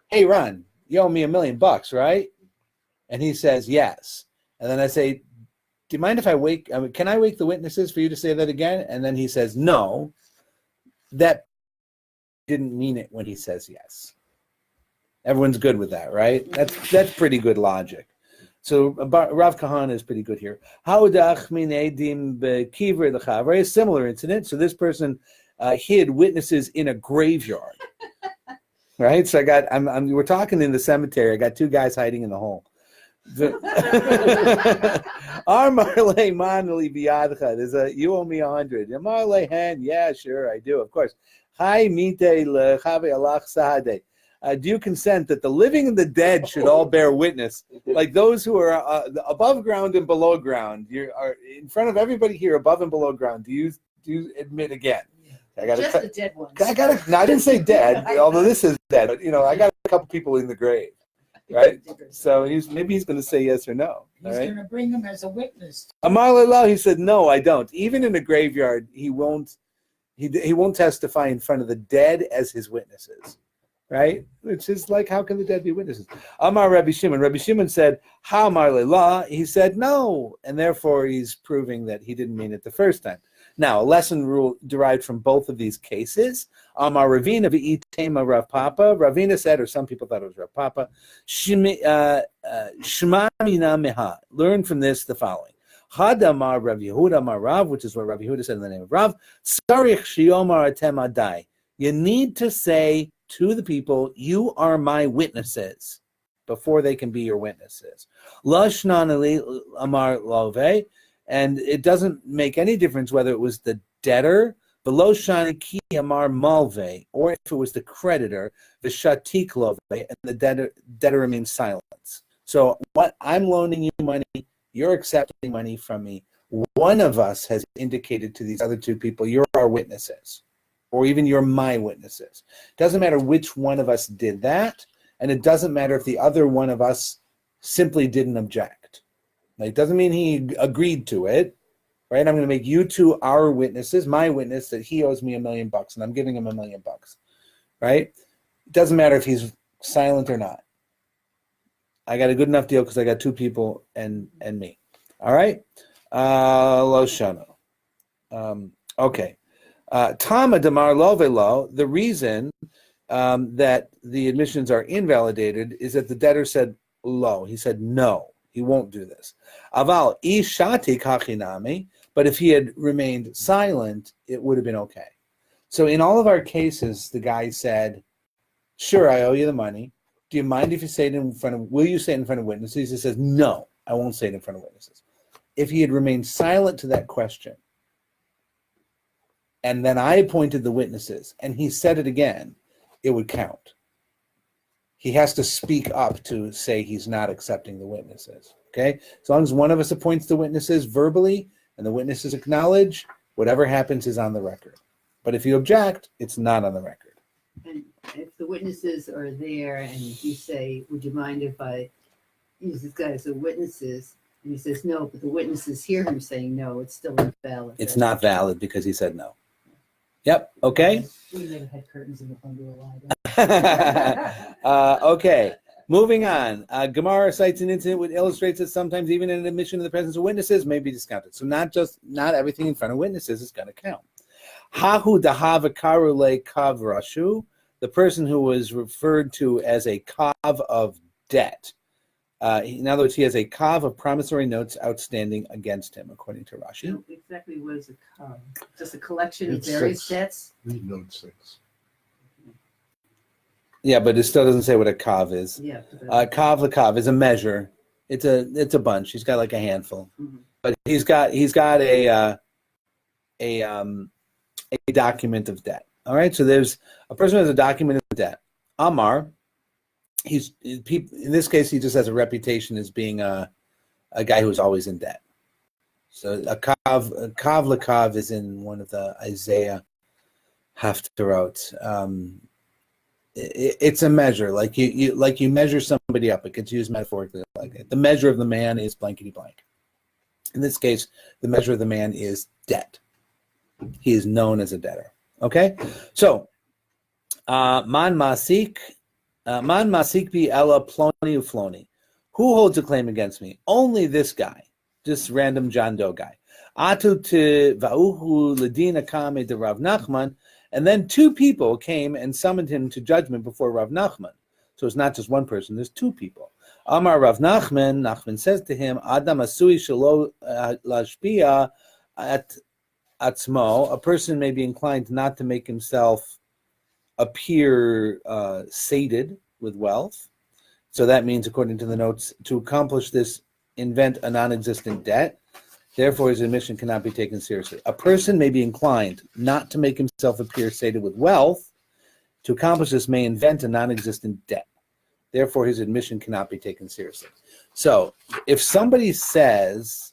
hey, Ron, you owe me $1 million, right? And he says, yes. And then I say, do you mind if can I wake the witnesses for you to say that again? And then he says, no. That didn't mean it when he says yes. Everyone's good with that, right? That's pretty good logic. So Rav Kahana is pretty good here. Very similar incident. So this person hid witnesses in a graveyard. Right? So we're talking in the cemetery. I got 2 guys hiding in the hole. You owe me 100. Yeah, sure, I do, of course. Do you consent that the living and the dead should all bear witness? Like those who are above ground and below ground. You are in front of everybody here, above and below ground. Do you admit again? I got Just to. the dead ones. No, I didn't say dead, although this is dead. But, I got a couple people in the grave, right? So maybe he's going to say yes or no. All He's right. going to bring him as a witness. Amar Le'lo, he said, no, I don't. Even in a graveyard, he won't testify in front of the dead as his witnesses, right? Which is like, how can the dead be witnesses? Amar Rabbi Shimon. Rabbi Shimon said, Ha Amar Le'lo. He said, no. And therefore, he's proving that he didn't mean it the first time. Now, a lesson rule derived from both of these cases. Amar Ravina v'itema Rav Papa. Ravina said, or some people thought it was Rav Papa, Shema mina meha. Learn from this the following. Had Amar Rav Yehuda Amar Rav, which is what Rav Yehuda said in the name of Rav. Sarich shiomar atem adai. You need to say to the people, you are my witnesses, before they can be your witnesses. Lashnan Amar Love. And it doesn't make any difference whether it was the debtor, below shani ki amar malve, or if it was the creditor, the shatik love, and the debtor remains silent. So what I'm loaning you money, you're accepting money from me. One of us has indicated to these other two people, you're our witnesses, or even you're my witnesses. It doesn't matter which one of us did that, and it doesn't matter if the other one of us simply didn't object. Like, it doesn't mean he agreed to it, right? I'm going to make you two our witnesses, my witness that he owes me $1 million, and I'm giving him $1 million, right? It doesn't matter if he's silent or not. I got a good enough deal because I got two people and me. All right? Lo shano. Okay. Tama damar lo velo. The reason that the admissions are invalidated is that the debtor said lo. He said no. He won't do this. Aval ishati kachinami, but if he had remained silent, it would have been okay. So in all of our cases, the guy said, sure, I owe you the money. Do you mind if you say it will you say it in front of witnesses? He says, no, I won't say it in front of witnesses. If he had remained silent to that question, and then I appointed the witnesses, and he said it again, it would count. He has to speak up to say he's not accepting the witnesses, okay? As long as one of us appoints the witnesses verbally and the witnesses acknowledge, whatever happens is on the record. But if you object, it's not on the record. And if the witnesses are there and you say, would you mind if I use this guy as a witnesses? And he says no, but the witnesses hear him saying no, it's still invalid. It's not valid because he said no. Yep, okay? We never had curtains in the bungalow either. Okay, moving on. Gemara cites an incident which illustrates that sometimes even an admission in the presence of witnesses may be discounted. So not everything in front of witnesses is going to count. Hahu dahava le kav rashu, the person who was referred to as a kav of debt. In other words, he has a kav of promissory notes outstanding against him, according to Rashi. No, exactly what is a kav? Just a collection It's of various 6. debts? Read note 6. Yeah, but it still doesn't say what a kav is. Yeah. Kav lekav is a measure. It's a bunch. He's got like a handful, Mhm. but he's got a document of debt. All right, so there's a person who has a document of debt. Amar, in this case he just has a reputation as being a guy who's always in debt. So a kav lekav is in one of the Isaiah haftarot. It's a measure, like you measure somebody up. It gets used metaphorically like that. The measure of the man is blankety blank. In this case, the measure of the man is debt. He is known as a debtor. Okay, so man masik bi ella ploni ufloni. Who holds a claim against me? Only this guy, this random John Doe guy. Atu te va'uhu ledina kame de Rav Nachman. And then two people came and summoned him to judgment before Rav Nachman. So it's not just one person, there's two people. Amar Rav Nachman, Nachman says to him, Adam asui shelo lashpia at atzmo, a person may be inclined not to make himself appear sated with wealth. So that means, according to the notes, to accomplish this, invent a non-existent debt. Therefore, his admission cannot be taken seriously. A person may be inclined not to make himself appear sated with wealth. To accomplish this, may invent a non-existent debt. Therefore, his admission cannot be taken seriously. So, if somebody says,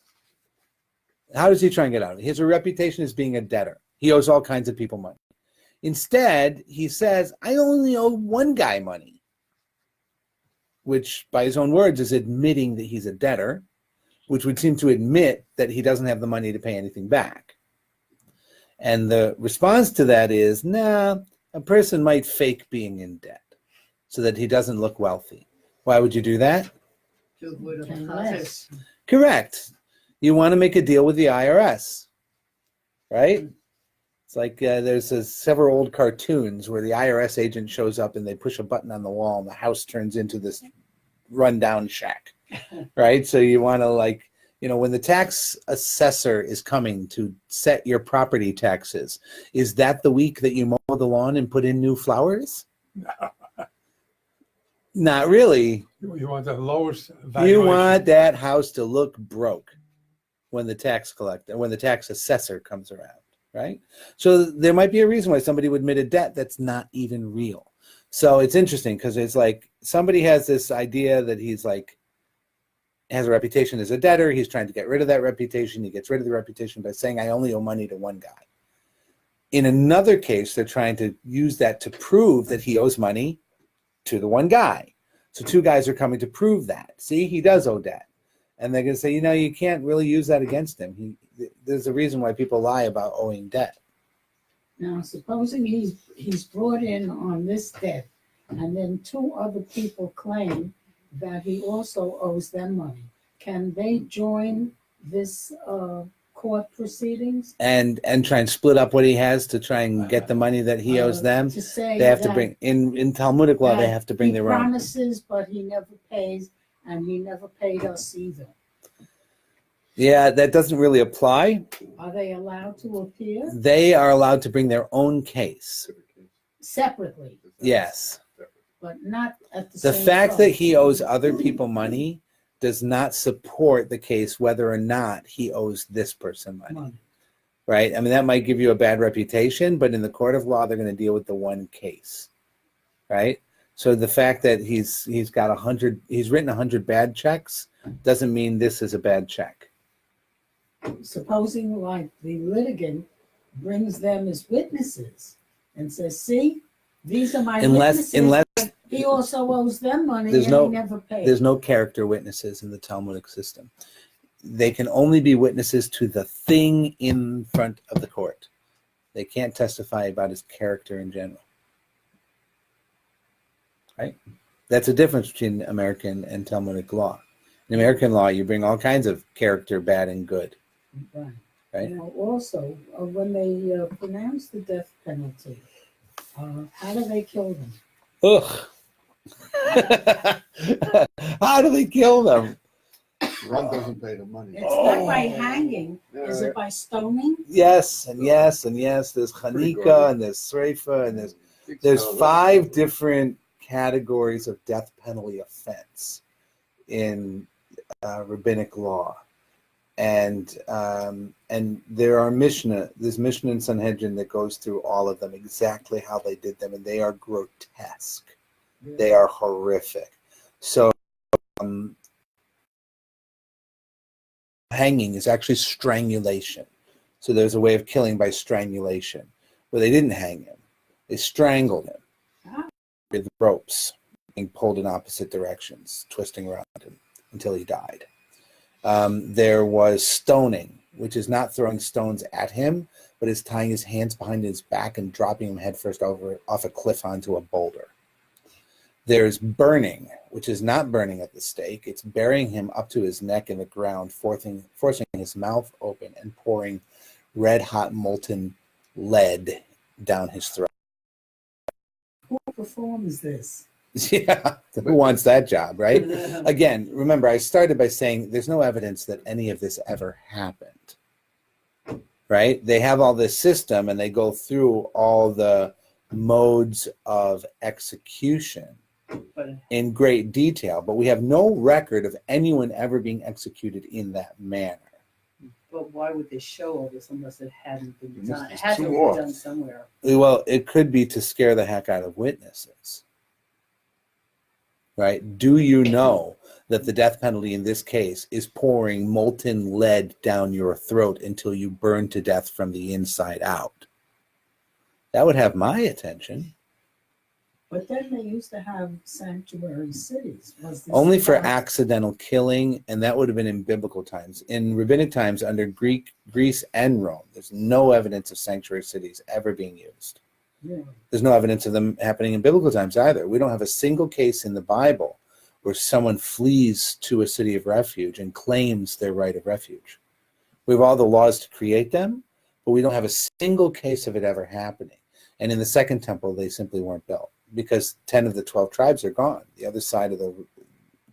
how does he try and get out of it? He has a reputation as being a debtor. He owes all kinds of people money. Instead, he says, I only owe one guy money, which by his own words is admitting that he's a debtor, which would seem to admit that he doesn't have the money to pay anything back. And the response to that is, nah, a person might fake being in debt so that he doesn't look wealthy. Why would you do that? To avoid a Pay deposit. less. Correct. You want to make a deal with the IRS, right? It's like there's several old cartoons where the IRS agent shows up and they push a button on the wall and the house turns into this rundown shack, right? So you want to, like, you know, when the tax assessor is coming to set your property taxes, is that the week that you mow the lawn and put in new flowers? Not really. You want the lowest You valuation. want that house to look broke when the tax assessor comes around, right? So there might be a reason why somebody would admit a debt that's not even real. So it's interesting because it's like somebody has this idea that he's like, has a reputation as a debtor. He's trying to get rid of that reputation. He gets rid of the reputation by saying, I only owe money to one guy. In another case, they're trying to use that to prove that he owes money to the one guy. So two guys are coming to prove that. See, he does owe debt. And they're going to say, you know, you can't really use that against him. There's a reason why people lie about owing debt. Now, supposing he's brought in on this debt, and then two other people claim that he also owes them money. Can they join this court proceedings? And try and split up what he has to try and get the money that he owes them. To say They have to that- bring, in Talmudic law, they that have to bring he their own. promises, but he never pays, and he never paid us either. Yeah, that doesn't really apply. Are they allowed to appear They are allowed to bring their own case. separately, Yes. but not at the The same fact that time? he owes other people money does not support the case whether or not he owes this person money, right? I mean, that might give you a bad reputation, but in the court of law, they're going to deal with the one case, right? So the fact that he's written 100 bad checks doesn't mean this is a bad check. Supposing like the litigant brings them as witnesses and says, see, these are my witnesses. Unless He also owes them money There's and no- he never paid. there's no character witnesses in the Talmudic system. They can only be witnesses to the thing in front of the court. They can't testify about his character in general. Right? That's a difference between American and Talmudic law. In American law, you bring all kinds of character, bad and good. Right. Right. Now, also, when they pronounce the death penalty, how do they kill them? Ugh. How do they kill them? Ron doesn't pay the money. It's not by hanging. Is it by stoning? Yes, and yes, and yes. There's Pretty Hanukkah good. and there's Sreifa and there's 5 different categories of death penalty offense in rabbinic law, and there are there's Mishnah and Sanhedrin that goes through all of them, exactly how they did them, and they are grotesque. They are horrific. So hanging is actually strangulation. So there's a way of killing by strangulation, where they didn't hang him; they strangled him with ropes, being pulled in opposite directions, twisting around him until he died. There was stoning, which is not throwing stones at him, but is tying his hands behind his back and dropping him headfirst off a cliff onto a boulder. There's burning, which is not burning at the stake. It's burying him up to his neck in the ground, forcing his mouth open and pouring red-hot molten lead down his throat. Who performs this? Yeah, who wants that job, right? Again, remember, I started by saying there's no evidence that any of this ever happened, right? They have all this system and they go through all the modes of execution in great detail, but we have no record of anyone ever being executed in that manner. But why would they show all this unless it hadn't been It done? must It be had to too have off. been done somewhere. Well, it could be to scare the heck out of witnesses, right? Do you know that the death penalty in this case is pouring molten lead down your throat until you burn to death from the inside out? That would have my attention. But then they used to have sanctuary cities. Was this Only for part- accidental killing, and that would have been in biblical times. In rabbinic times, under Greece and Rome, there's no evidence of sanctuary cities ever being used. Really? There's no evidence of them happening in biblical times either. We don't have a single case in the Bible where someone flees to a city of refuge and claims their right of refuge. We have all the laws to create them, but we don't have a single case of it ever happening. And in the Second Temple, they simply weren't built because 10 of the 12 tribes are gone. The other side of the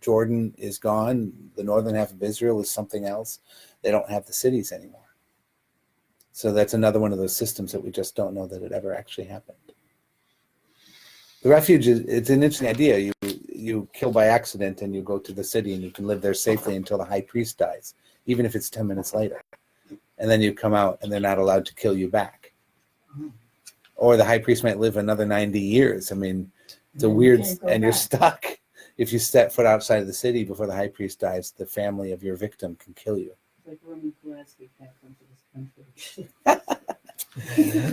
Jordan is gone. The northern half of Israel is something else. They don't have the cities anymore. So that's another one of those systems that we just don't know that it ever actually happened. The refuge it's an interesting idea. You kill by accident and you go to the city and you can live there safely until the high priest dies, even if it's 10 minutes later. And then you come out and they're not allowed to kill you back. Or the high priest might live another 90 years. I mean, it's a And you weird, can't go and you're back. stuck. If you step foot outside of the city before the high priest dies, the family of your victim can kill you. Like Roman Pulaski can't come to this country.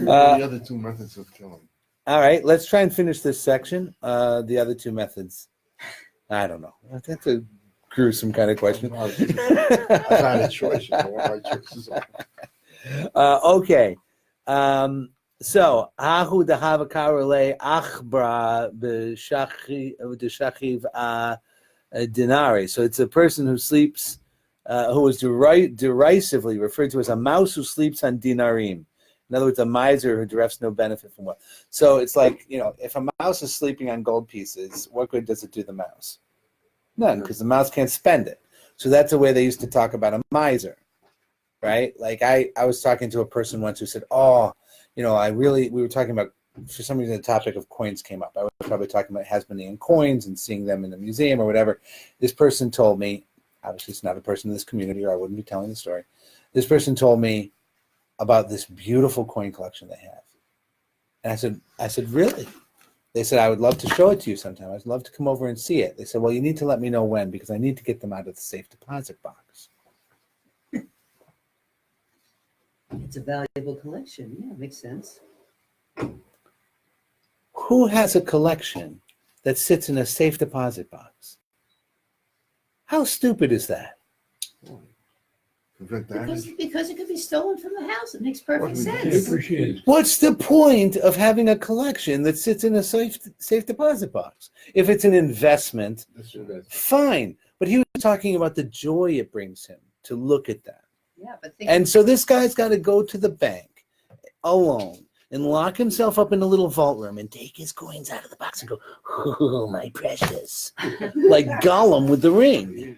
The other two methods of killing. All right, let's try and finish this section. The other two methods, I don't know. That's a gruesome kind of question. I've had a choice. You know what my choices are. Okay. So, Ahu Dahavakarale Achbra B'Shachiv Dinari. So it's a person who sleeps, who was derisively referred to as a mouse who sleeps on dinarim. In other words, a miser who derives no benefit from wealth. So it's like, if a mouse is sleeping on gold pieces, what good does it do the mouse? None, because the mouse can't spend it. So that's the way they used to talk about a miser, right? Like I was talking to a person once who said, we were talking about, for some reason, the topic of coins came up. I was probably talking about Hasmonean coins and seeing them in the museum or whatever. This person told me, obviously it's not a person in this community or I wouldn't be telling the story. This person told me about this beautiful coin collection they have. And I said, really? They said, I would love to show it to you sometime. I'd love to come over and see it. They said, well, you need to let me know when because I need to get them out of the safe deposit box. It's a valuable collection. Yeah, makes sense. Who has a collection that sits in a safe deposit box? How stupid is that? Prevent damage. Because it could be stolen from the house. It makes perfect Well, I sense. appreciate it. What's the point of having a collection that sits in a safe deposit box? If it's an investment, That's your fine. But he was talking about the joy it brings him to look at that. Yeah, but think And so this guy's got to go to the bank alone and lock himself up in a little vault room and take his coins out of the box and go, oh, my precious. Like Gollum with the ring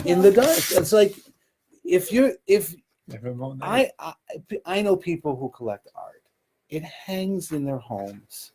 in the dark. It's like, Never mind that. I know people who collect art. It hangs in their homes.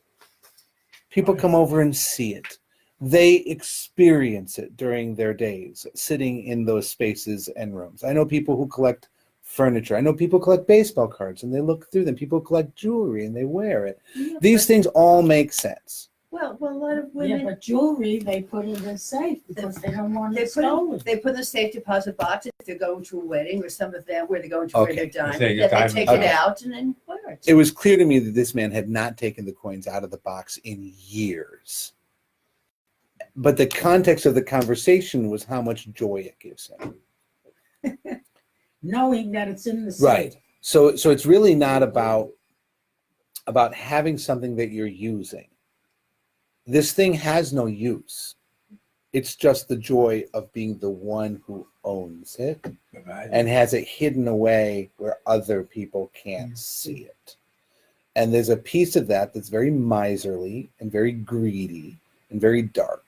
People come over and see it. They experience it during their days, sitting in those spaces and rooms. I know people who collect furniture. I know people collect baseball cards and they look through them. People collect jewelry and they wear it. Yeah, These things all make sense. well, a lot of Yeah, women but jewelry, they put in the safe because they don't want they it put stolen. they put in the safe deposit box if they're going to a wedding or some of them where they're going to wear their Okay. diamond. Say That your they take diamond. it Okay. out and then wear it. It was clear to me that this man had not taken the coins out of the box in years. But the context of the conversation was how much joy it gives him. Knowing that it's in the safe. Right. So it's really not about having something that you're using. This thing has no use. It's just the joy of being the one who owns it and has it hidden away where other people can't see it. And there's a piece of that that's very miserly and very greedy and very dark.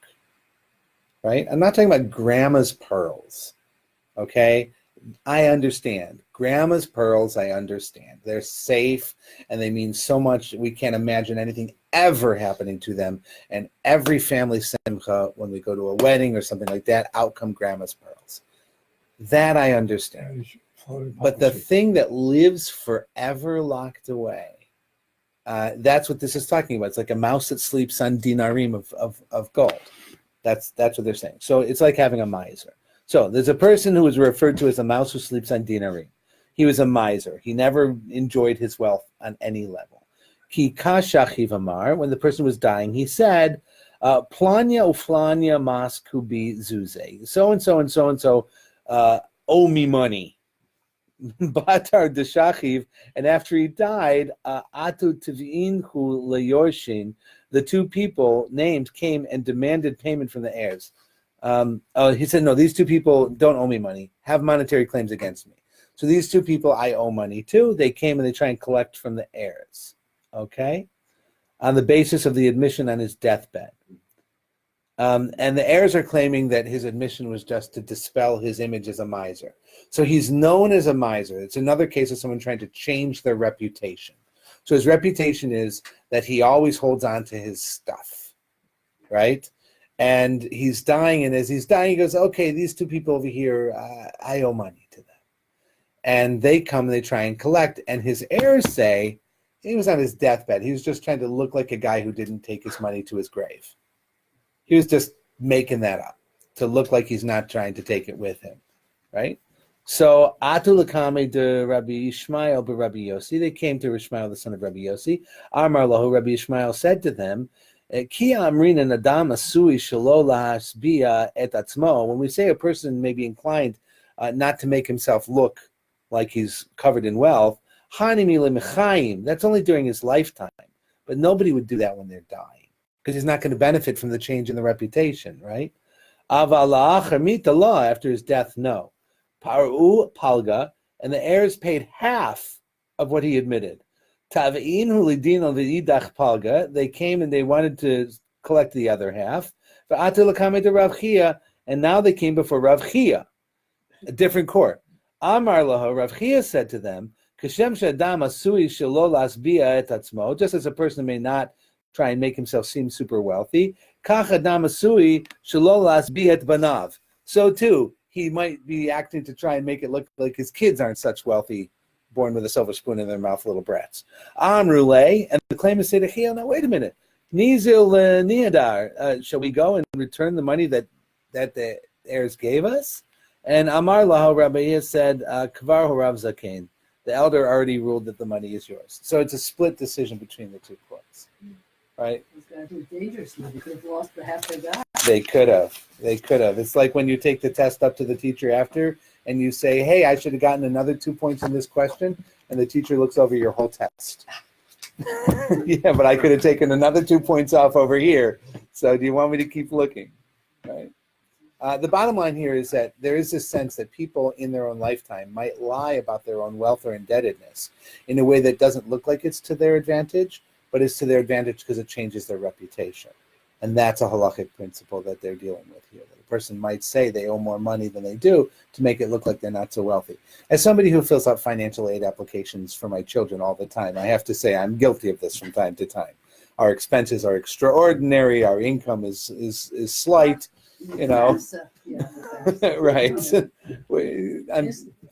Right? I'm not talking about grandma's pearls. Okay? I understand. Grandma's pearls, I understand. They're safe and they mean so much. We can't imagine anything ever happening to them. And every family simcha, when we go to a wedding or something like that, out come grandma's pearls. That I understand. But the thing that lives forever locked away, that's what this is talking about. It's like a mouse that sleeps on dinarim of gold. That's what they're saying. So it's like having a miser. So there's a person who was referred to as a mouse who sleeps on dinarim. He was a miser. He never enjoyed his wealth on any level. Ki kashachiv amar, when the person was dying, he said, Planya uflanya mas kubi zuze. So and so and so and so owe me money. Batar deshachiv, and after he died, atu tivin hu leyorshin, the two people named came and demanded payment from the heirs. He said, no, these two people don't owe me money, have monetary claims against me. So these two people I owe money to. They came and they try and collect from the heirs, okay, on the basis of the admission on his deathbed. And the heirs are claiming that his admission was just to dispel his image as a miser. So he's known as a miser. It's another case of someone trying to change their reputation. So his reputation is that he always holds on to his stuff, right? And he's dying, and as he's dying, he goes, okay, these two people over here, I owe money to them. And they come and they try and collect, and his heirs say he was on his deathbed. He was just trying to look like a guy who didn't take his money to his grave. He was just making that up to look like he's not trying to take it with him, right? So, Atulakame de Rabbi Ishmael be Rabbi Yossi, they came to Ishmael, the son of Rabbi Yossi. Amar lahu, Rabbi Ishmael said to them, Ki amrina nadam asui shelo lahasbia et atzmo. When we say a person may be inclined not to make himself look like he's covered in wealth, hanimi lemechayim, that's only during his lifetime. But nobody would do that when they're dying, because he's not going to benefit from the change in the reputation, right? Aval la'achar mita law, after his death, no. Paru palga, and the heirs paid half of what he admitted. Tav'in hulidino v'idach palga, they came and they wanted to collect the other half. V'atu l'kamei de Rav Chia, and now they came before Rav Chia, a different court. Amar laho, Rav Chia said to them, Kashem shadam asui shelo lasbia et atzmo, just as a person may not try and make himself seem super wealthy, kach adam asui shelo lasbia et banav. So too, he might be acting to try and make it look like his kids aren't such wealthy, born with a silver spoon in their mouth, little brats. Amrule, and the claimants say to Chiel, now wait a minute, Nizil Niadar, shall we go and return the money that the heirs gave us? And Amar Lahu, Rabbi said, Kvar Horav Zakein, the elder already ruled that the money is yours. So it's a split decision between the two courts, right? Those guys were dangerous now because they lost the half they got. They could have. It's like when you take the test up to the teacher after and you say, hey, I should have gotten another 2 points in this question, and the teacher looks over your whole test. Yeah, but I could have taken another 2 points off over here. So do you want me to keep looking? Right. The bottom line here is that there is this sense that people in their own lifetime might lie about their own wealth or indebtedness in a way that doesn't look like it's to their advantage, but is to their advantage because it changes their reputation. And that's a halachic principle that they're dealing with here. That a person might say they owe more money than they do to make it look like they're not so wealthy. As somebody who fills out financial aid applications for my children all the time, I have to say I'm guilty of this from time to time. Our expenses are extraordinary. Our income is slight. You know, right?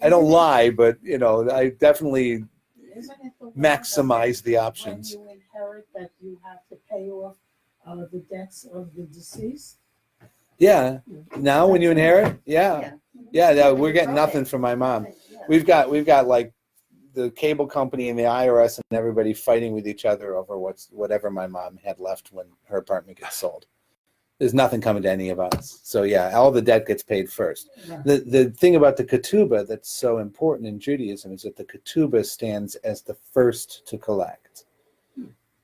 I don't lie, but I definitely maximize the options. When you inherit, that you have to pay off the debts of the deceased. Yeah. Now, when you inherit, yeah, we're getting nothing from my mom. We've got like the cable company and the IRS and everybody fighting with each other over whatever my mom had left when her apartment gets sold. There's nothing coming to any of us. So yeah, all the debt gets paid first. Right. The thing about the ketubah that's so important in Judaism is that the ketubah stands as the first to collect.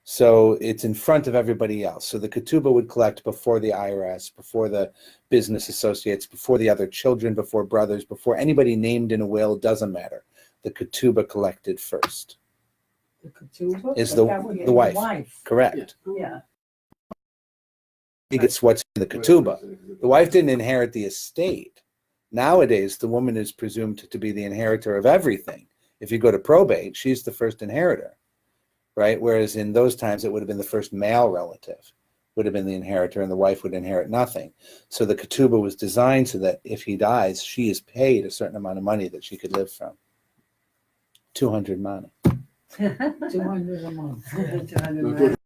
So it's in front of everybody else. So the ketubah would collect before the IRS, before the business associates, before the other children, before brothers, before anybody named in a will, doesn't matter. The ketubah collected first. The ketubah Is but that would be the wife. Correct. Yeah. I think it's what's in the ketubah. The wife didn't inherit the estate. Nowadays, the woman is presumed to be the inheritor of everything. If you go to probate, she's the first inheritor, right? Whereas in those times, it would have been the first male relative, would have been the inheritor, and the wife would inherit nothing. So the ketubah was designed so that if he dies, she is paid a certain amount of money that she could live from. 200 mana. 200 a month. 200